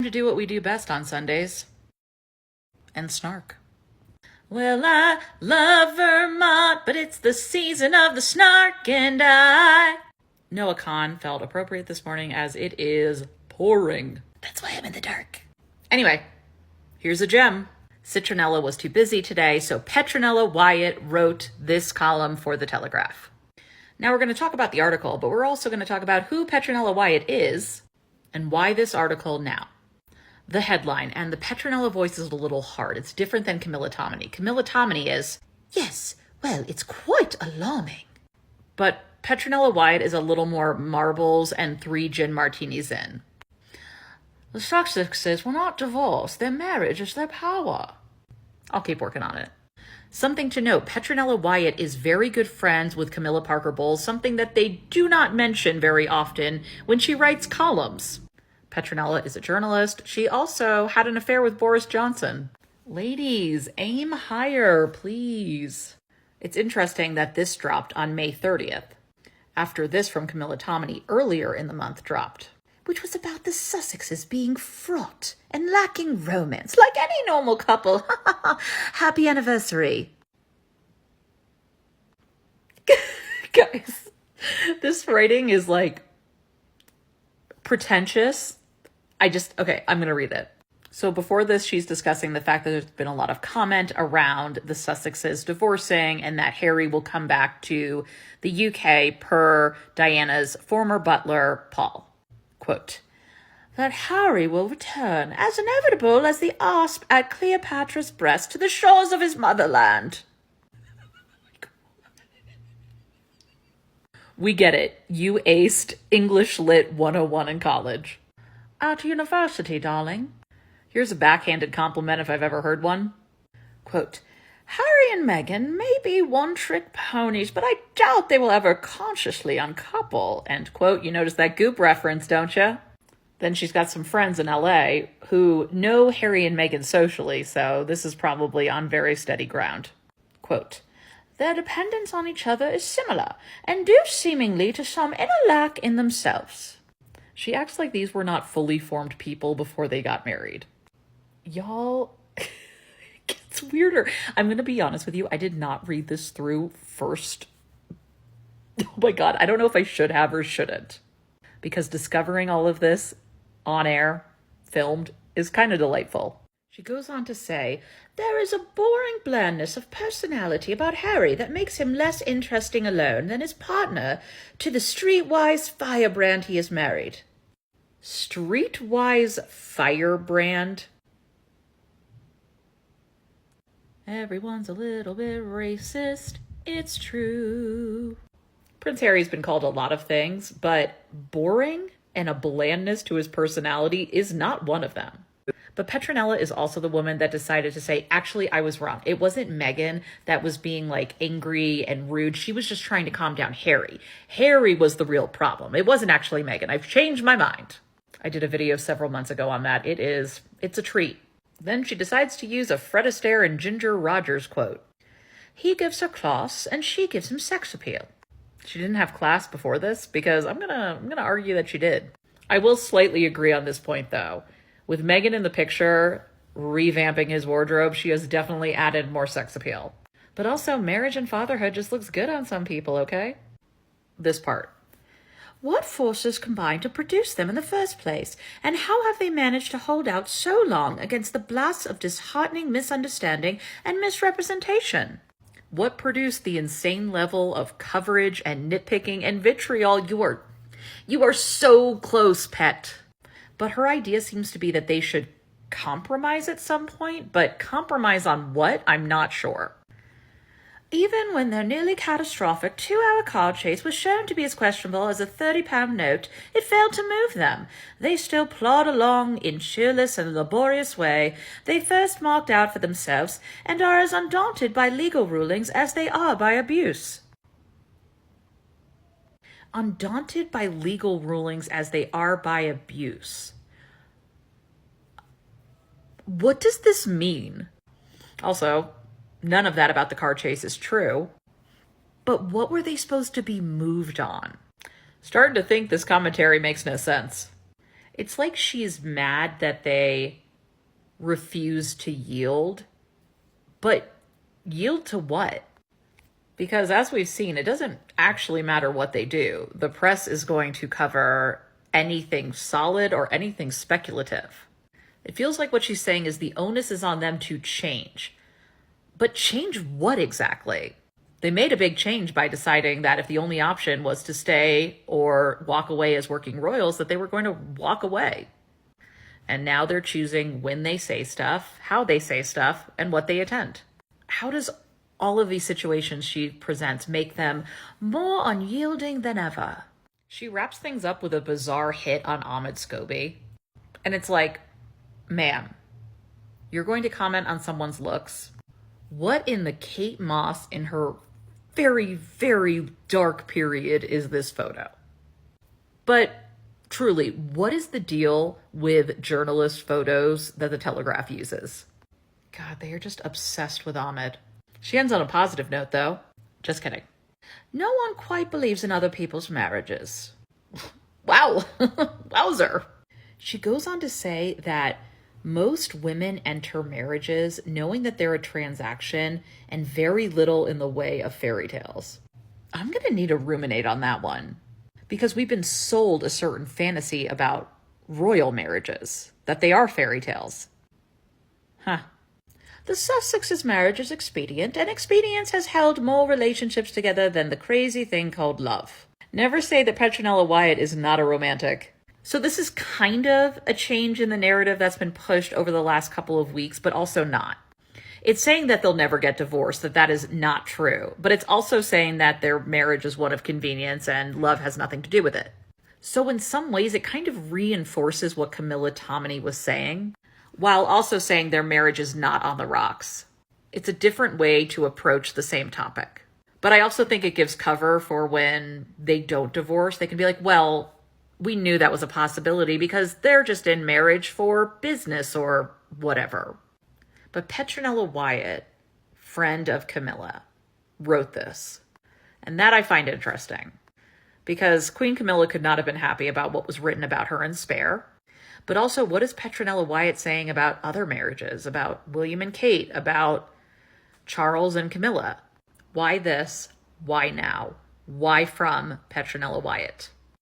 To do what we do best on Sundays and snark. Well, I love Vermont, but it's the season of the snark, and Noah Kahn felt appropriate this morning as it is pouring. That's why I'm in the dark. Anyway, here's a gem. Citronella was too busy today, so Petronella Wyatt wrote this column for the Telegraph. Now we're going to talk about the article, but we're also going to talk about who Petronella Wyatt is and why this article now. The headline, and the Petronella voice is a little hard. It's different than Camilla Tominey. Camilla Tominey is, yes, well, it's quite alarming. But Petronella Wyatt is a little more marbles and 3 gin martinis in. The Sussexes were not divorced. Their marriage is their power. I'll keep working on it. Something to note, Petronella Wyatt is very good friends with Camilla Parker Bowles, something that they do not mention very often when she writes columns. Petronella is a journalist. She also had an affair with Boris Johnson. Ladies, aim higher, please. It's interesting that this dropped on May 30th, after this from Camilla Tominey earlier in the month dropped, which was about the Sussexes being fraught and lacking romance, like any normal couple. Happy anniversary. Guys, this writing is like pretentious. Okay, I'm going to read it. So before this, she's discussing the fact that there's been a lot of comment around the Sussexes divorcing and that Harry will come back to the UK per Diana's former butler, Paul. Quote, that Harry will return as inevitable as the asp at Cleopatra's breast to the shores of his motherland. We get it. You aced English Lit 101 in college. At university, darling. Here's a backhanded compliment if I've ever heard one. Quote, Harry and Meghan may be one-trick ponies, but I doubt they will ever consciously uncouple. End quote. You notice that Goop reference, don't you? Then she's got some friends in LA who know Harry and Meghan socially, so this is probably on very steady ground. Quote, their dependence on each other is similar, and due seemingly to some inner lack in themselves. She acts like these were not fully formed people before they got married. Y'all, it gets weirder. I'm going to be honest with you. I did not read this through first. Oh my God. I don't know if I should have or shouldn't. Because discovering all of this on air, filmed, is kind of delightful. She goes on to say, there is a boring blandness of personality about Harry that makes him less interesting alone than his partner to the streetwise firebrand he has married. Streetwise firebrand? Everyone's a little bit racist. It's true. Prince Harry's been called a lot of things, but boring and a blandness to his personality is not one of them. But Petronella is also the woman that decided to say, actually, I was wrong. It wasn't Meghan that was being like angry and rude. She was just trying to calm down Harry. Harry was the real problem. It wasn't actually Meghan. I've changed my mind. I did a video several months ago on that. It's a treat. Then she decides to use a Fred Astaire and Ginger Rogers quote. He gives her class and she gives him sex appeal. She didn't have class before this because I'm gonna argue that she did. I will slightly agree on this point though. With Meghan in the picture, revamping his wardrobe, she has definitely added more sex appeal. But also, marriage and fatherhood just looks good on some people, okay? This part. What forces combined to produce them in the first place? And how have they managed to hold out so long against the blasts of disheartening misunderstanding and misrepresentation? What produced the insane level of coverage and nitpicking and vitriol? You are so close, Pet. But her idea seems to be that they should compromise at some point, but compromise on what? I'm not sure. Even when their nearly catastrophic 2-hour car chase was shown to be as questionable as a 30-pound note, it failed to move them. They still plod along in cheerless and laborious way they first marked out for themselves and are as undaunted by legal rulings as they are by abuse. Undaunted by legal rulings as they are by abuse. What does this mean? Also, none of that about the car chase is true. But what were they supposed to be moved on? Starting to think this commentary makes no sense. It's like she's mad that they refuse to yield, but yield to what? Because as we've seen, it doesn't actually matter what they do. The press is going to cover anything solid or anything speculative. It feels like what she's saying is the onus is on them to change. But change what exactly? They made a big change by deciding that if the only option was to stay or walk away as working royals, that they were going to walk away. And now they're choosing when they say stuff, how they say stuff, and what they attend. How does all of these situations she presents make them more unyielding than ever? She wraps things up with a bizarre hit on Ahmed Scobie. And it's like, ma'am, you're going to comment on someone's looks. What in the Kate Moss in her very, very dark period is this photo? But truly, what is the deal with journalist photos that the Telegraph uses? God, they are just obsessed with Ahmed. She ends on a positive note, though. Just kidding. No one quite believes in other people's marriages. Wow. Wowzer. She goes on to say that most women enter marriages knowing that they're a transaction and very little in the way of fairy tales. I'm going to need to ruminate on that one, because we've been sold a certain fantasy about royal marriages, that they are fairy tales. Huh. The Sussex's marriage is expedient, and expedience has held more relationships together than the crazy thing called love. Never say that Petronella Wyatt is not a romantic. So this is kind of a change in the narrative that's been pushed over the last couple of weeks, but also not. It's saying that they'll never get divorced, that is not true. But it's also saying that their marriage is one of convenience and love has nothing to do with it. So in some ways, it kind of reinforces what Camilla Tominey was saying, while also saying their marriage is not on the rocks. It's a different way to approach the same topic. But I also think it gives cover for when they don't divorce. They can be like, well, we knew that was a possibility because they're just in marriage for business or whatever. But Petronella Wyatt, friend of Camilla, wrote this. And that I find interesting, because Queen Camilla could not have been happy about what was written about her in Spare. But also, what is Petronella Wyatt saying about other marriages, about William and Kate, about Charles and Camilla? Why this? Why now? Why from Petronella Wyatt?